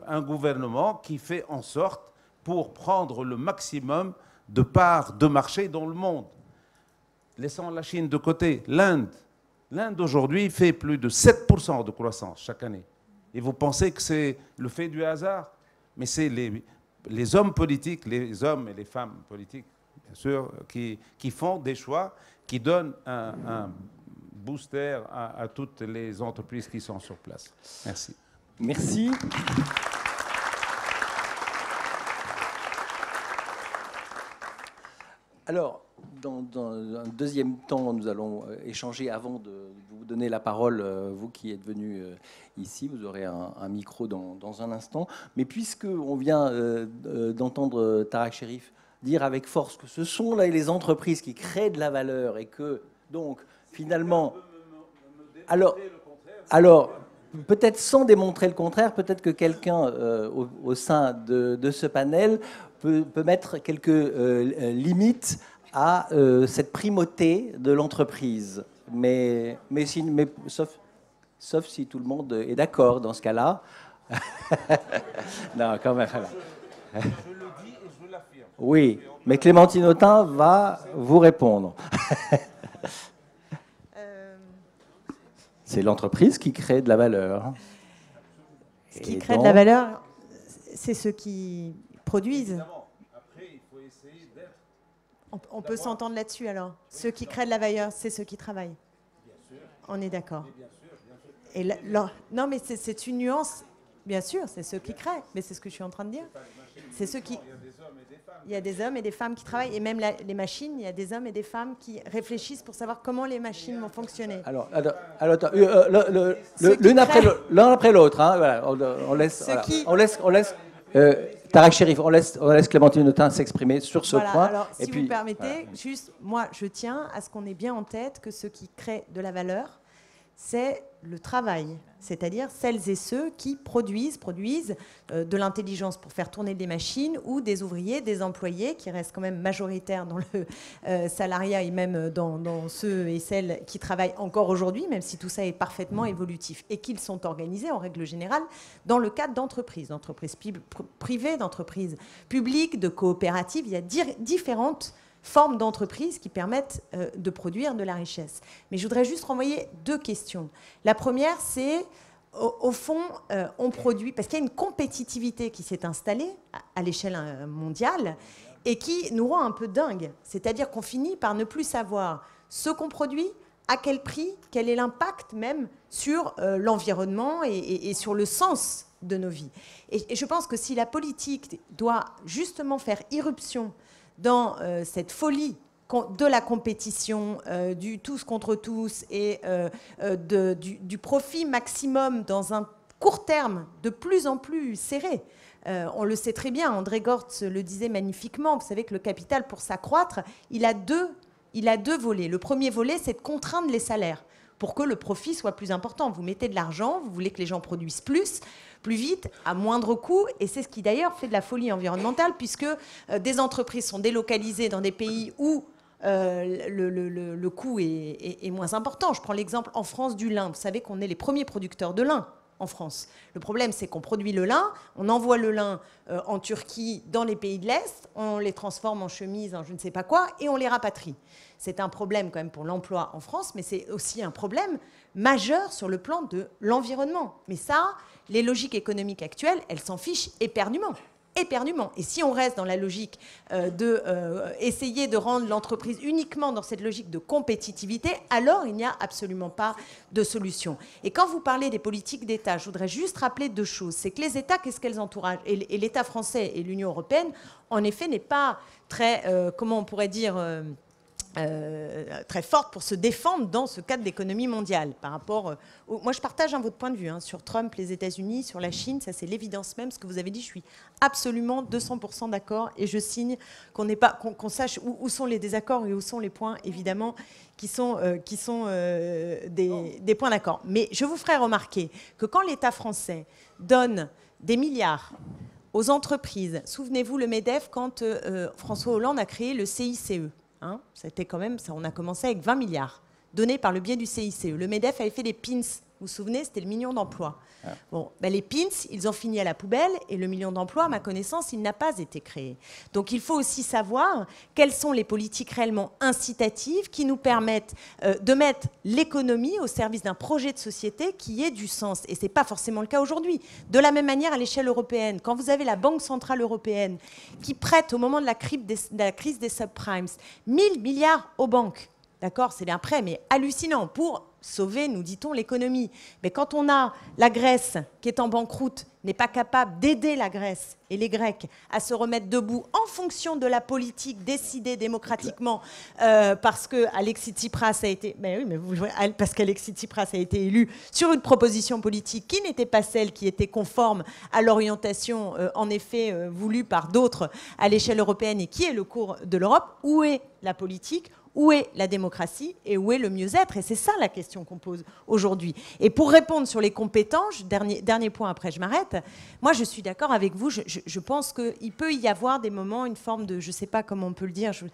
un gouvernement qui fait en sorte pour prendre le maximum de parts de marché dans le monde. Laissons la Chine de côté. L'Inde aujourd'hui fait plus de 7% de croissance chaque année. Et vous pensez que c'est le fait du hasard? Mais c'est les hommes politiques, les hommes et les femmes politiques, bien sûr, qui font des choix, qui donnent un booster à toutes les entreprises qui sont sur place. Merci. Merci. Alors, dans un deuxième temps, nous allons échanger avant de vous donner la parole, vous qui êtes venus ici. Vous aurez un micro dans un instant. Mais puisqu'on vient d'entendre Tareq Cherif dire avec force que ce sont là les entreprises qui créent de la valeur et que, donc, finalement... Alors peut-être sans démontrer le contraire, peut-être que quelqu'un au sein de ce panel peut mettre quelques limites à cette primauté de l'entreprise. Mais sauf si tout le monde est d'accord dans ce cas-là. Non, quand même. Je le dis et je l'affirme. Oui, mais Clémentine Autain va vous répondre. C'est l'entreprise qui crée de la valeur. Ce qui crée de la valeur, c'est ceux qui produisent. Après, il faut essayer d'être... On peut s'entendre là-dessus alors. Ceux qui créent de la valeur, c'est ceux qui travaillent. Bien sûr. On est d'accord. Bien sûr. Et non, mais c'est une nuance. Bien sûr, c'est ceux qui créent. Mais c'est ce que je suis en train de dire. C'est ceux qui... Il y a des hommes et des femmes qui travaillent. Et même les machines, il y a des hommes et des femmes qui réfléchissent pour savoir comment les machines vont fonctionner. Alors l'un après l'autre. Hein, voilà, on laisse... Tareq Cherif, on laisse Clémentine Autain s'exprimer sur ce point. Alors, si vous permettez, juste, moi, je tiens à ce qu'on ait bien en tête que ce qui crée de la valeur, c'est le travail, c'est-à-dire celles et ceux qui produisent de l'intelligence pour faire tourner des machines ou des ouvriers, des employés qui restent quand même majoritaires dans le salariat et même dans ceux et celles qui travaillent encore aujourd'hui, même si tout ça est parfaitement évolutif et qu'ils sont organisés en règle générale dans le cadre d'entreprises privées, d'entreprises publiques, de coopératives. Il y a différentes formes d'entreprises qui permettent de produire de la richesse. Mais je voudrais juste renvoyer 2 questions. La première, c'est, au fond, on produit, parce qu'il y a une compétitivité qui s'est installée à l'échelle mondiale et qui nous rend un peu dingue. C'est-à-dire qu'on finit par ne plus savoir ce qu'on produit, à quel prix, quel est l'impact même sur l'environnement et sur le sens de nos vies. Et je pense que si la politique doit justement faire irruption dans cette folie de la compétition, du tous contre tous et du profit maximum dans un court terme de plus en plus serré. On le sait très bien, André Gortz le disait magnifiquement, vous savez que le capital, pour s'accroître, il a deux volets. Le premier volet, c'est de contraindre les salaires pour que le profit soit plus important. Vous mettez de l'argent, vous voulez que les gens produisent plus vite, à moindre coût, et c'est ce qui d'ailleurs fait de la folie environnementale, puisque des entreprises sont délocalisées dans des pays où le coût est moins important. Je prends l'exemple en France du lin. Vous savez qu'on est les premiers producteurs de lin en France. Le problème, c'est qu'on produit le lin, on envoie le lin en Turquie, dans les pays de l'Est, on les transforme en chemises, en je ne sais pas quoi, et on les rapatrie. C'est un problème quand même pour l'emploi en France, mais c'est aussi un problème majeur sur le plan de l'environnement. Mais ça, les logiques économiques actuelles, elles s'en fichent éperdument. Éperdument. Et si on reste dans la logique d'essayer de rendre l'entreprise uniquement dans cette logique de compétitivité, alors il n'y a absolument pas de solution. Et quand vous parlez des politiques d'État, je voudrais juste rappeler deux choses. C'est que les États, qu'est-ce qu'elles entourent? Et l'État français et l'Union européenne, en effet, n'est pas très, comment on pourrait dire... très forte pour se défendre dans ce cadre d'économie mondiale par rapport moi je partage votre point de vue sur Trump, les États-Unis, sur la Chine, ça c'est l'évidence même, ce que vous avez dit, je suis absolument 200% d'accord et je signe qu'on sache où sont les désaccords et où sont les points évidemment qui sont des points d'accord. Mais je vous ferai remarquer que quand l'État français donne des milliards aux entreprises, souvenez-vous le MEDEF quand François Hollande a créé le CICE. C'était quand même, on a commencé avec 20 milliards donnés par le biais du CICE. Le MEDEF avait fait des pins, vous vous souvenez, c'était le million d'emplois. Bon, les pins, ils ont fini à la poubelle et le million d'emplois, à ma connaissance, il n'a pas été créé. Donc il faut aussi savoir quelles sont les politiques réellement incitatives qui nous permettent de mettre l'économie au service d'un projet de société qui ait du sens. Et ce n'est pas forcément le cas aujourd'hui. De la même manière, à l'échelle européenne, quand vous avez la Banque Centrale Européenne qui prête au moment de la crise des subprimes 1000 milliards aux banques, d'accord, c'est un prêt, mais hallucinant pour sauver, nous dit-on, l'économie. Mais quand on a la Grèce qui est en banqueroute, n'est pas capable d'aider la Grèce et les Grecs à se remettre debout en fonction de la politique décidée démocratiquement parce qu'Alexis Tsipras a été, parce qu'Alexis Tsipras a été élu sur une proposition politique qui n'était pas celle qui était conforme à l'orientation en effet voulue par d'autres à l'échelle européenne et qui est le cours de l'Europe. Où est la politique ? Où est la démocratie et où est le mieux-être? Et c'est ça la question qu'on pose aujourd'hui. Et pour répondre sur les compétences, dernier point après je m'arrête, moi je suis d'accord avec vous, je pense qu'il peut y avoir des moments, une forme de, je ne sais pas comment on peut le dire, je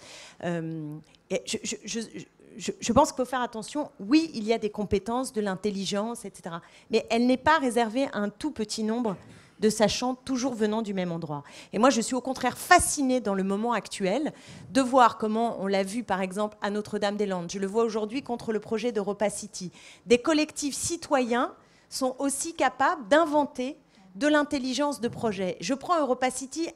pense qu'il faut faire attention. Oui, il y a des compétences, de l'intelligence, etc. Mais elle n'est pas réservée à un tout petit nombre de sachants toujours venant du même endroit. Et moi, je suis au contraire fascinée dans le moment actuel de voir comment, on l'a vu par exemple à Notre-Dame-des-Landes, je le vois aujourd'hui contre le projet d'Europa City, des collectifs citoyens sont aussi capables d'inventer de l'intelligence de projet. Je prends Europa City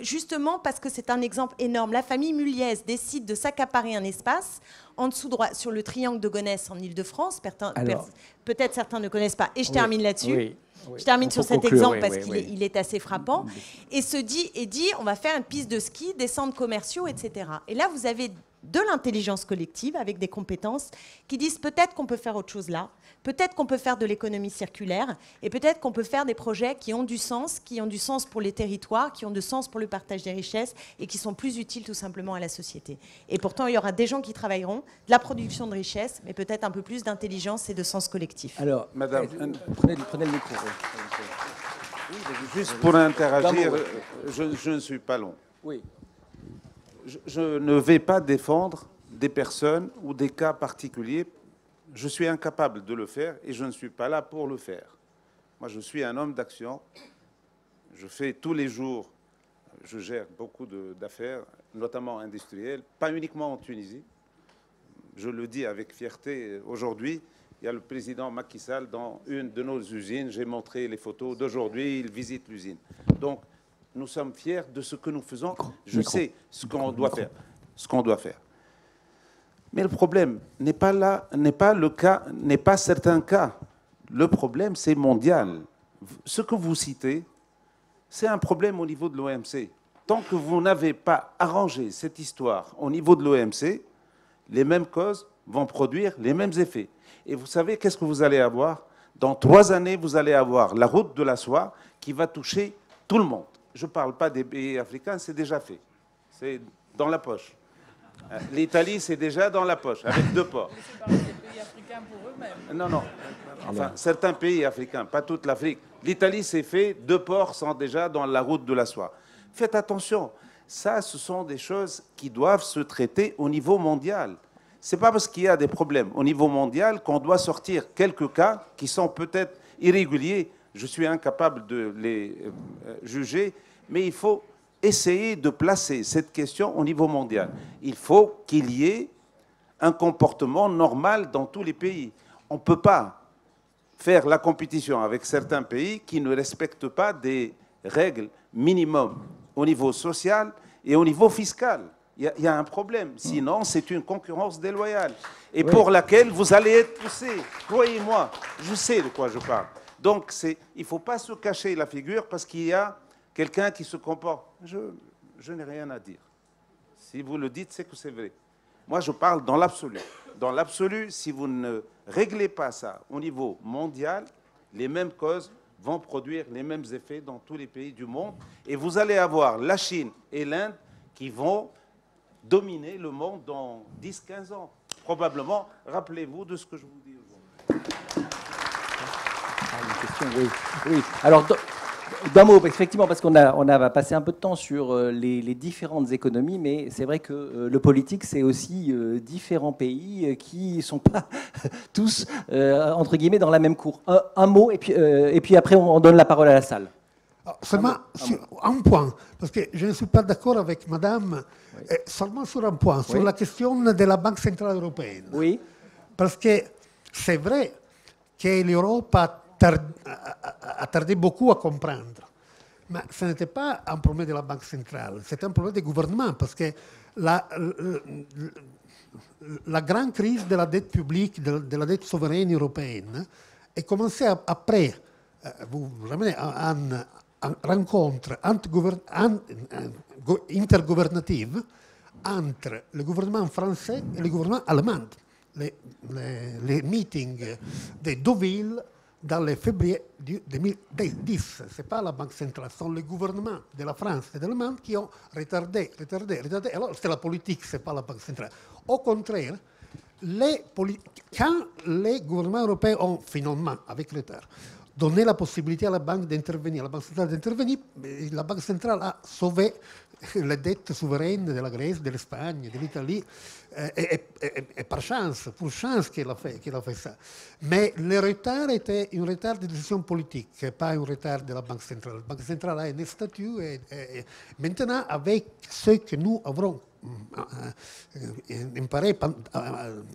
justement parce que c'est un exemple énorme. La famille Muliez décide de s'accaparer un espace en dessous droit sur le triangle de Gonesse en Ile-de-France. Peut-être certains ne connaissent pas. Et je termine là-dessus. Oui. Je termine sur cet exemple parce qu'il est assez frappant. Et dit, on va faire une piste de ski, des centres commerciaux, etc. Et là, vous avez de l'intelligence collective avec des compétences qui disent peut-être qu'on peut faire autre chose là, peut-être qu'on peut faire de l'économie circulaire et peut-être qu'on peut faire des projets qui ont du sens pour les territoires, qui ont du sens pour le partage des richesses et qui sont plus utiles tout simplement à la société. Et pourtant, il y aura des gens qui travailleront de la production de richesses, mais peut-être un peu plus d'intelligence et de sens collectif. Alors, Madame, prenez le micro. Juste pour interagir, je ne suis pas long. Oui. Je ne vais pas défendre des personnes ou des cas particuliers. Je suis incapable de le faire et je ne suis pas là pour le faire. Moi, je suis un homme d'action. Je fais tous les jours, je gère beaucoup d'affaires, notamment industrielles, pas uniquement en Tunisie. Je le dis avec fierté aujourd'hui. Il y a le président Macky Sall dans une de nos usines. J'ai montré les photos d'aujourd'hui. Il visite l'usine. Donc, nous sommes fiers de ce que nous faisons. Je sais ce qu'on doit faire. Mais le problème n'est pas là, n'est pas le cas, n'est pas certains cas. Le problème, c'est mondial. Ce que vous citez, c'est un problème au niveau de l'OMC. Tant que vous n'avez pas arrangé cette histoire au niveau de l'OMC, les mêmes causes vont produire les mêmes effets. Et vous savez, qu'est-ce que vous allez avoir? Dans 3 années, vous allez avoir la route de la soie qui va toucher tout le monde. Je ne parle pas des pays africains, c'est déjà fait. C'est dans la poche. L'Italie, c'est déjà dans la poche, avec 2 ports. C'est parler des pays africains pour eux-mêmes. Non. Enfin, certains pays africains, pas toute l'Afrique. L'Italie, c'est fait, 2 ports sont déjà dans la route de la soie. Faites attention. Ça, ce sont des choses qui doivent se traiter au niveau mondial. Ce n'est pas parce qu'il y a des problèmes au niveau mondial qu'on doit sortir quelques cas qui sont peut-être irréguliers, je suis incapable de les juger, mais il faut essayer de placer cette question au niveau mondial. Il faut qu'il y ait un comportement normal dans tous les pays. On ne peut pas faire la compétition avec certains pays qui ne respectent pas des règles minimum au niveau social et au niveau fiscal. Il y a un problème. Sinon, c'est une concurrence déloyale et pour laquelle vous allez être poussé. Croyez-moi, je sais de quoi je parle. Donc, il ne faut pas se cacher la figure parce qu'il y a quelqu'un qui se comporte. Je n'ai rien à dire. Si vous le dites, c'est que c'est vrai. Moi, je parle dans l'absolu. Dans l'absolu, si vous ne réglez pas ça au niveau mondial, les mêmes causes vont produire les mêmes effets dans tous les pays du monde. Et vous allez avoir la Chine et l'Inde qui vont dominer le monde dans 10-15 ans. Probablement, rappelez-vous de ce que je vous dis aujourd'hui. Une question, oui. Oui. Alors, d'un mot, effectivement, parce qu'on a passé un peu de temps sur les différentes économies, mais c'est vrai que le politique, c'est aussi différents pays qui ne sont pas tous, entre guillemets, dans la même cour. Un mot, et puis après, on donne la parole à la salle. Seulement sur un point, parce que je ne suis pas d'accord avec madame, seulement sur un point, sur la question de la Banque Centrale Européenne. Oui. Parce que c'est vrai que l'Europe a tardé beaucoup à comprendre. Mais ce n'était pas un problème de la Banque centrale, c'était un problème des gouvernements, parce que la grande crise de la dette publique, de la dette souveraine européenne, est commencée après, vous ramenez une rencontre intergouvernative entre le gouvernement français et le gouvernement allemand. Les meetings de Deauville dans le février 2010. Ce n'est pas la Banque centrale, ce sont les gouvernements de la France et de l'Allemagne qui ont retardé. Alors, c'est la politique, ce n'est pas la Banque centrale. Au contraire, quand les gouvernements européens ont finalement, avec retard, donné la possibilité à la Banque d'intervenir, la Banque centrale d'intervenir, la Banque centrale a sauvé les dettes souveraines de la Grèce, de l'Espagne, de l'Italie, et par chance, pour chance qu'elle a fait ça. Mais le retard était un retard de décision politique, pas un retard de la Banque centrale. La Banque centrale a un statut et maintenant, avec ce que nous avons imparé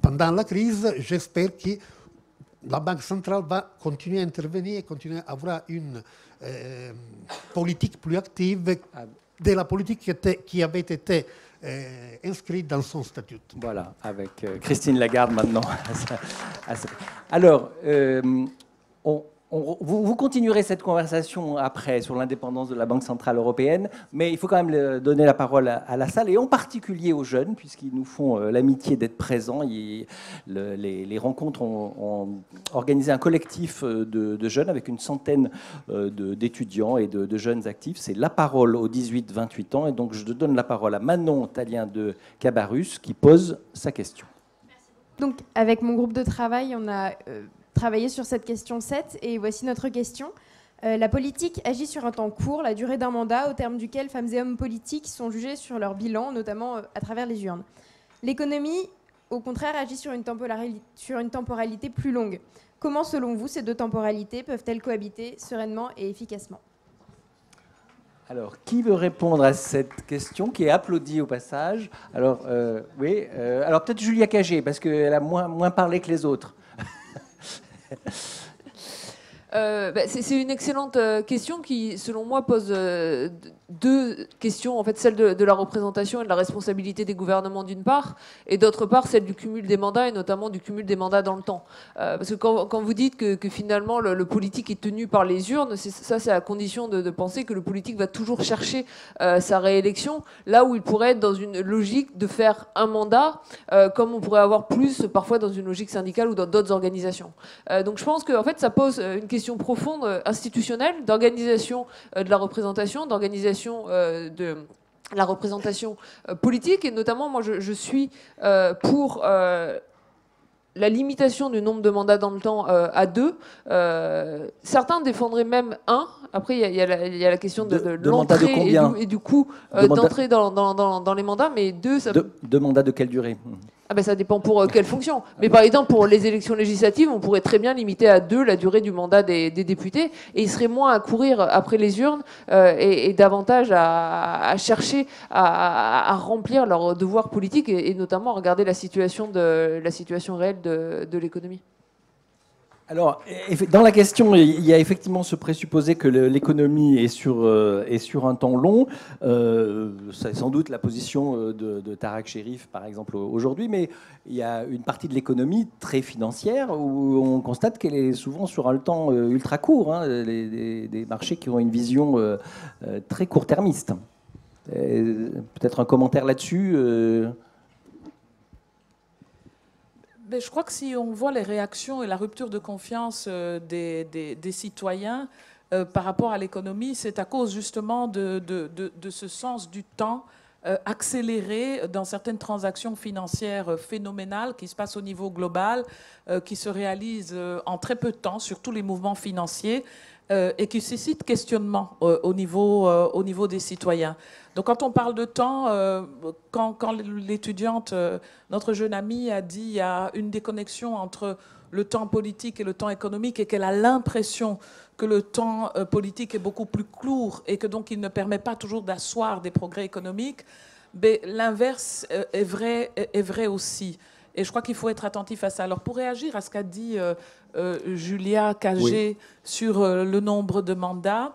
pendant la crise, j'espère que la Banque centrale va continuer à intervenir et continuer à avoir une politique plus active de la politique qui avait été inscrite dans son statut. Voilà, avec Christine Lagarde maintenant. Alors, vous continuerez cette conversation après sur l'indépendance de la Banque Centrale Européenne, mais il faut quand même donner la parole à la salle, et en particulier aux jeunes, puisqu'ils nous font l'amitié d'être présents. Les rencontres ont organisé un collectif de jeunes avec une centaine d'étudiants et de jeunes actifs. C'est la parole aux 18-28 ans, et donc je donne la parole à Manon Talien de Cabarrus qui pose sa question. Donc, avec mon groupe de travail, on a travaillé sur cette question 7, et voici notre question. La politique agit sur un temps court, la durée d'un mandat, au terme duquel femmes et hommes politiques sont jugés sur leur bilan, notamment à travers les urnes. L'économie, au contraire, agit sur une temporalité plus longue. Comment, selon vous, ces deux temporalités peuvent-elles cohabiter sereinement et efficacement ? Alors, qui veut répondre à cette question, qui est applaudie au passage? Alors, oui. Alors, peut-être Julia Cagé, parce qu'elle a moins parlé que les autres. C'est une excellente question qui, selon moi, pose deux questions. En fait, celle de la représentation et de la responsabilité des gouvernements d'une part, et d'autre part, celle du cumul des mandats, et notamment du cumul des mandats dans le temps. Parce que quand vous dites que finalement le politique est tenu par les urnes, ça c'est à condition de penser que le politique va toujours chercher sa réélection, là où il pourrait être dans une logique de faire un mandat, comme on pourrait avoir plus parfois dans une logique syndicale ou dans d'autres organisations. Donc je pense qu'en fait ça pose une question profonde institutionnelle, d'organisation de la représentation, d'organisation de la représentation politique, et notamment moi je suis pour la limitation du nombre de mandats dans le temps à 2. Certains défendraient même 1. Après, il y a la question de l'entrée et du coup d'entrer dans les mandats, mais 2... Deux mandats de quelle durée? Ah ben ça dépend pour quelle fonction. Mais par exemple, pour les élections législatives, on pourrait très bien limiter à 2 la durée du mandat des députés, et ils seraient moins à courir après les urnes et davantage à chercher à remplir leurs devoirs politiques et notamment à regarder la situation réelle de l'économie. Alors, dans la question, il y a effectivement ce présupposé que l'économie est sur un temps long. C'est sans doute la position de Tareq Cherif, par exemple, aujourd'hui, mais il y a une partie de l'économie très financière où on constate qu'elle est souvent sur un temps ultra court, hein, des marchés qui ont une vision très court-termiste. Peut-être un commentaire là-dessus Mais je crois que si on voit les réactions et la rupture de confiance des citoyens par rapport à l'économie, c'est à cause justement de ce sens du temps accéléré dans certaines transactions financières phénoménales qui se passent au niveau global, qui se réalisent en très peu de temps sur tous les mouvements financiers et qui suscitent questionnement au niveau des citoyens. Donc quand on parle de temps, quand l'étudiante, notre jeune amie, a dit qu'il y a une déconnexion entre le temps politique et le temps économique et qu'elle a l'impression que le temps politique est beaucoup plus court et que donc il ne permet pas toujours d'asseoir des progrès économiques, mais l'inverse est vrai aussi. Et je crois qu'il faut être attentif à ça. Alors pour réagir à ce qu'a dit Julia Cagé oui. sur le nombre de mandats,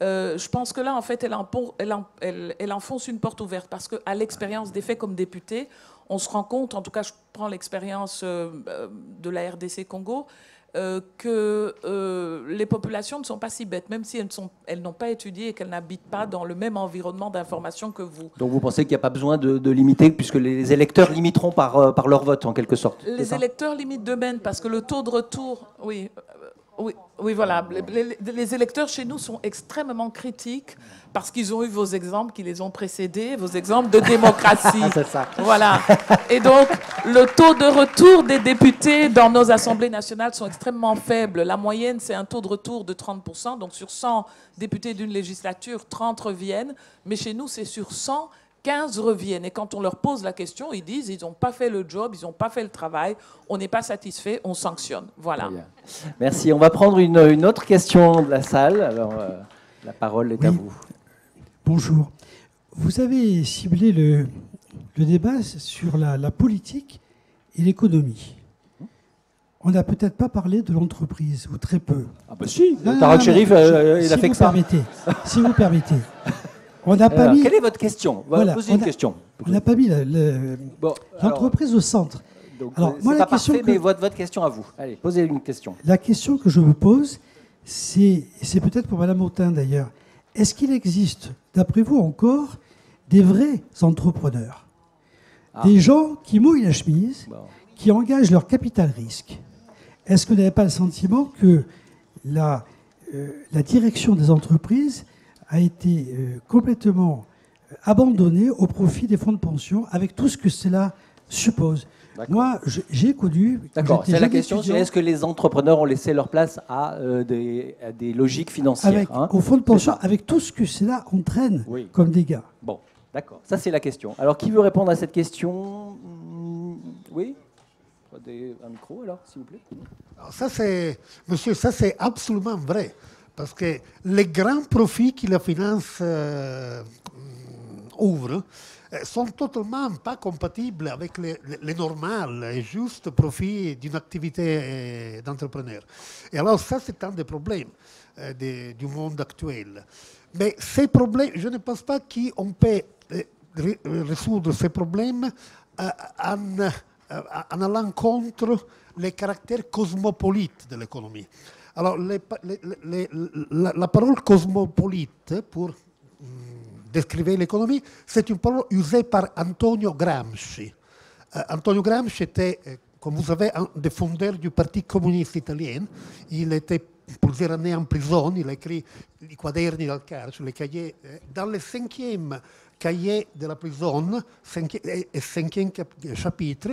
je pense que là, en fait, elle enfonce une porte ouverte parce qu'à l'expérience des faits comme députée, on se rend compte, en tout cas, je prends l'expérience de la RDC Congo, que les populations ne sont pas si bêtes, même si elles n'ont pas étudié et qu'elles n'habitent pas dans le même environnement d'information que vous. Donc vous pensez qu'il n'y a pas besoin de limiter, puisque les électeurs limiteront par leur vote, en quelque sorte? Les électeurs limitent d'eux-mêmes, parce que le taux de retour... Oui, voilà. Les électeurs chez nous sont extrêmement critiques parce qu'ils ont eu vos exemples qui les ont précédés, vos exemples de démocratie. C'est ça. Voilà. Et donc, le taux de retour des députés dans nos assemblées nationales sont extrêmement faibles. La moyenne, c'est un taux de retour de 30%. Donc, sur 100 députés d'une législature, 30 reviennent. Mais chez nous, c'est sur 100, 15 reviennent. Et quand on leur pose la question, ils disent ils n'ont pas fait le job, ils n'ont pas fait le travail, on n'est pas satisfait, on sanctionne. Voilà. Merci. On va prendre une autre question de la salle. Alors, la parole est à vous. Bonjour. Vous avez ciblé le débat sur la politique et l'économie. On n'a peut-être pas parlé de l'entreprise, ou très peu. Ah bah si, Tareq Cherif, il a fait que ça. Si vous permettez. On n'a pas mis... Quelle est votre question? Voilà, posez une question. On n'a pas mis l'entreprise au centre. Alors, moi, la question mais votre question à vous. Allez, posez une question. La question que je me pose, c'est peut-être pour Madame Autain d'ailleurs. Est-ce qu'il existe, d'après vous encore, des vrais entrepreneurs? Des gens qui mouillent la chemise, qui engagent leur capital risque. Est-ce que vous n'avez pas le sentiment que la direction des entreprises a été complètement abandonnée au profit des fonds de pension, avec tout ce que cela suppose? Moi, j'ai connu... D'accord, c'est la question, c'est est-ce que les entrepreneurs ont laissé leur place à des logiques financières au fonds de pension, avec tout ce que cela entraîne comme dégâts. Bon, d'accord, ça c'est la question. Alors, qui veut répondre à cette question? Oui? Un micro, alors, s'il vous plaît. Alors ça, monsieur, ça c'est absolument vrai. Parce que les grands profits que la finance ouvre sont totalement pas compatibles avec les normales et justes profits d'une activité d'entrepreneur. Et alors ça, c'est un des problèmes du monde actuel. Mais ces problèmes, je ne pense pas qu'on peut résoudre ces problèmes en allant contre les caractères cosmopolites de l'économie. Alors, la parole cosmopolite, pour décrire l'économie, c'est une parole usée par Antonio Gramsci. Antonio Gramsci était, comme vous savez, un des fondateurs du Parti communiste italien. Il était plusieurs années en prison, il a écrit les quaderni dal carcere, les cahiers, dans le 5e cahier de la prison, 5e chapitre,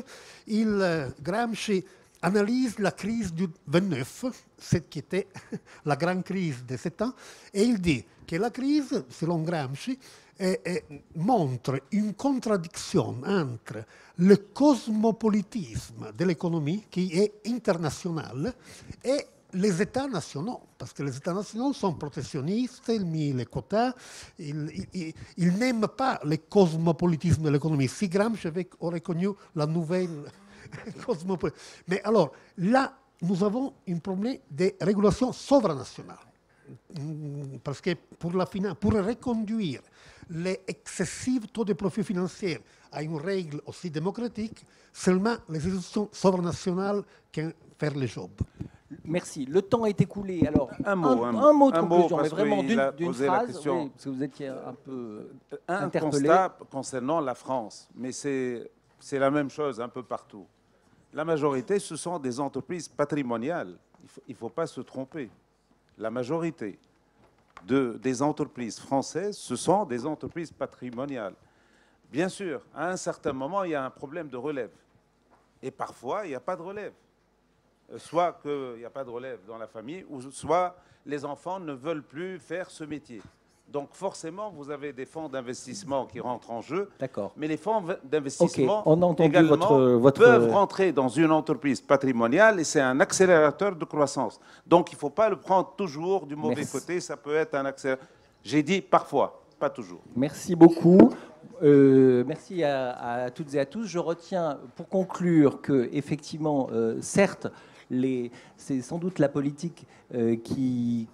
Gramsci analyse la crise du 29, ce qui était la grande crise de 7 ans, et il dit que la crise, selon Gramsci, montre une contradiction entre le cosmopolitisme de l'économie, qui est international, et les États nationaux, parce que les États nationaux sont protectionnistes, ils mettent les quotas, ils n'aiment pas le cosmopolitisme de l'économie. Si Gramsci aurait connu la nouvelle cosmopolitisme. Mais alors, là, nous avons un problème de régulation supranationale. Parce que pour reconduire les excessifs taux de profit financiers à une règle aussi démocratique, seulement les institutions supranationales peuvent faire le job. Merci. Le temps est écoulé. Alors, un mot de conclusion, mais vraiment d'une phrase, oui, parce que vous étiez un peu un interpellé. constat concernant la France, mais c'est la même chose un peu partout. La majorité, ce sont des entreprises patrimoniales. Il ne faut pas se tromper. La majorité des entreprises françaises, ce sont des entreprises patrimoniales. Bien sûr, à un certain moment, il y a un problème de relève. Et parfois, il n'y a pas de relève. Soit qu'il n'y a pas de relève dans la famille, ou soit les enfants ne veulent plus faire ce métier. Donc forcément, vous avez des fonds d'investissement qui rentrent en jeu. D'accord. Mais les fonds d'investissement également peuvent rentrer dans une entreprise patrimoniale et c'est un accélérateur de croissance. Donc il ne faut pas le prendre toujours du mauvais côté. Ça peut être un accélérateur. J'ai dit parfois, pas toujours. Merci beaucoup. Merci à toutes et à tous. Je retiens pour conclure que, effectivement, certes, c'est sans doute la politique qui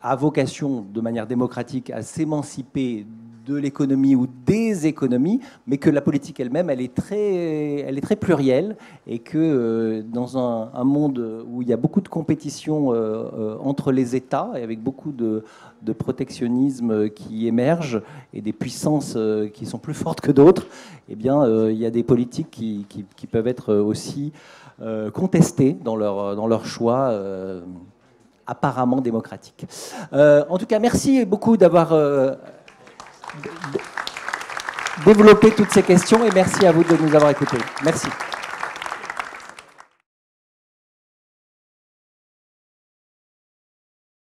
a vocation, de manière démocratique, à s'émanciper de l'économie ou des économies, mais que la politique elle-même, elle est très plurielle et que dans un monde où il y a beaucoup de compétition entre les États et avec beaucoup de protectionnisme qui émerge et des puissances qui sont plus fortes que d'autres, eh bien, il y a des politiques qui peuvent être aussi contestés dans leur choix apparemment démocratique. En tout cas, merci beaucoup d'avoir développé toutes ces questions et merci à vous de nous avoir écoutés. Merci.